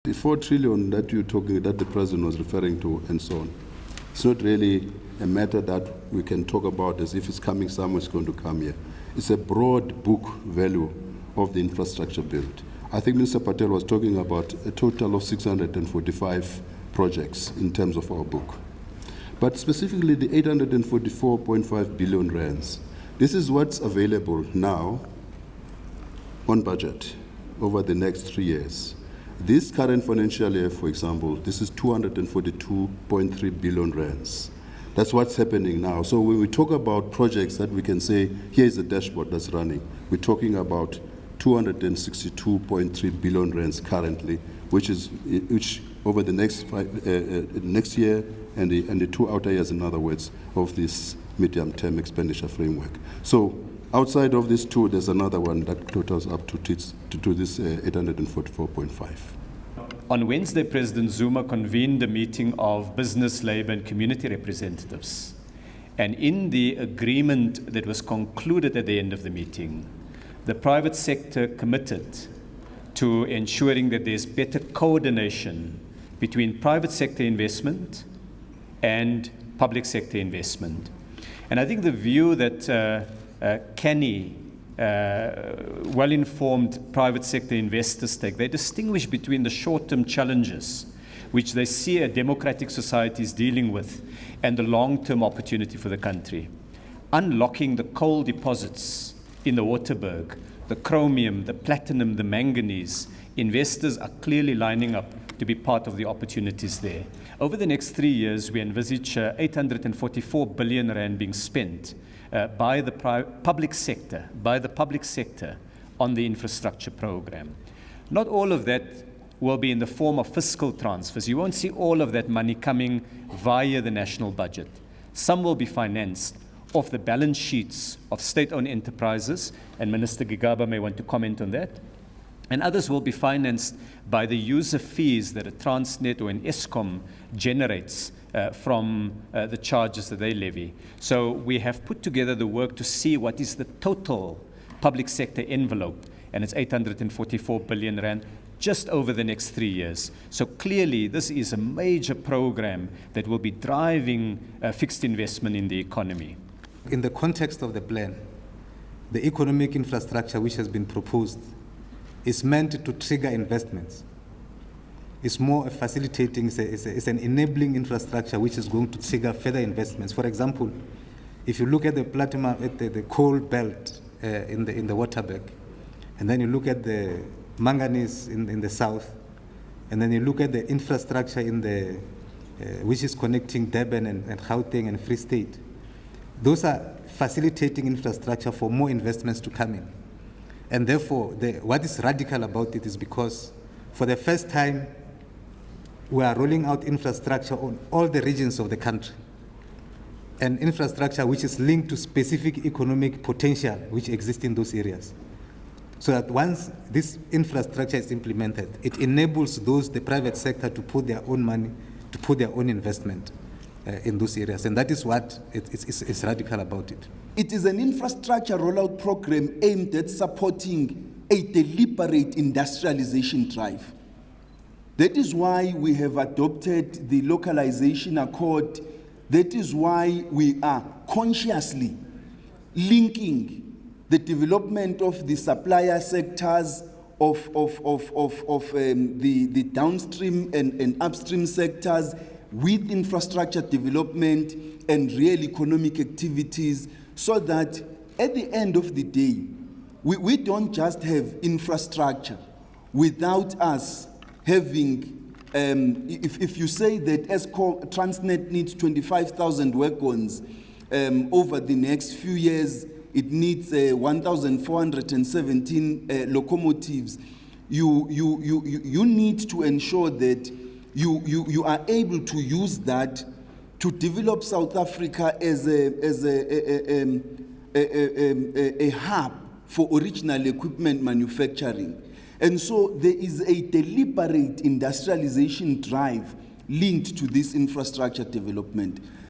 The 4 trillion that you're talking, that the president was referring to and so on, it's not really a matter that we can talk about as if it's coming somewhere, it's going to come here. It's a broad book value of the infrastructure build. I think Mr. Patel was talking about a total of 645 projects in terms of our book. But specifically the 844.5 billion rands, this is what's available now on budget over the next 3 years. This current financial year, for example, this is 242.3 billion rands. That's what's happening now. So when we talk about projects that we can say, here's a dashboard that's running, we're talking about 262.3 billion rands currently, which over the next year and the 2 outer years, in other words, of this medium-term expenditure framework. So outside of these 2, there's another one that totals up to this 844.5. On Wednesday, President Zuma convened a meeting of business, labor, and community representatives. And in the agreement that was concluded at the end of the meeting, the private sector committed to ensuring that there's better coordination between private sector investment and public sector investment. And I think the view that canny, well-informed private sector investors take, they distinguish between the short-term challenges which they see a democratic society is dealing with and the long-term opportunity for the country. Unlocking the coal deposits in the Waterberg, the chromium, the platinum, the manganese, investors are clearly lining up to be part of the opportunities there. Over the next 3 years, we envisage 844 billion rand being spent by the public sector on the infrastructure program. Not all of that will be in the form of fiscal transfers. You won't see all of that money coming via the national budget. Some will be financed off the balance sheets of state-owned enterprises, and Minister Gigaba may want to comment on that. And others will be financed by the user fees that a Transnet or an Eskom generates from the charges that they levy. So we have put together the work to see what is the total public sector envelope, and it's 844 billion rand just over the next 3 years. So clearly this is a major program that will be driving fixed investment in the economy. In the context of the plan, the economic infrastructure which has been proposed is meant to trigger investments. It's more a facilitating, it's an enabling infrastructure which is going to trigger further investments. For example, if you look at the platinum, at the coal belt in the Waterberg, and then you look at the manganese in the south, and then you look at the infrastructure in the which is connecting Durban and Gauteng and Free State, those are facilitating infrastructure for more investments to come in. And therefore, what is radical about it is because for the first time, we are rolling out infrastructure on all the regions of the country, and infrastructure which is linked to specific economic potential which exists in those areas. So that once this infrastructure is implemented, it enables the private sector to put their own money, to put their own investment in those areas. And that is what is radical about it. It is an infrastructure rollout program aimed at supporting a deliberate industrialization drive. That is why we have adopted the localization accord. That is why we are consciously linking the development of the supplier sectors of the downstream and upstream sectors with infrastructure development and real economic activities, so that at the end of the day, we don't just have infrastructure without us having, if you say that Transnet needs 25,000 wagons over the next few years, it needs 1,417 locomotives, you need to ensure that you are able to use that to develop South Africa as a hub for original equipment manufacturing. And so there is a deliberate industrialization drive linked to this infrastructure development.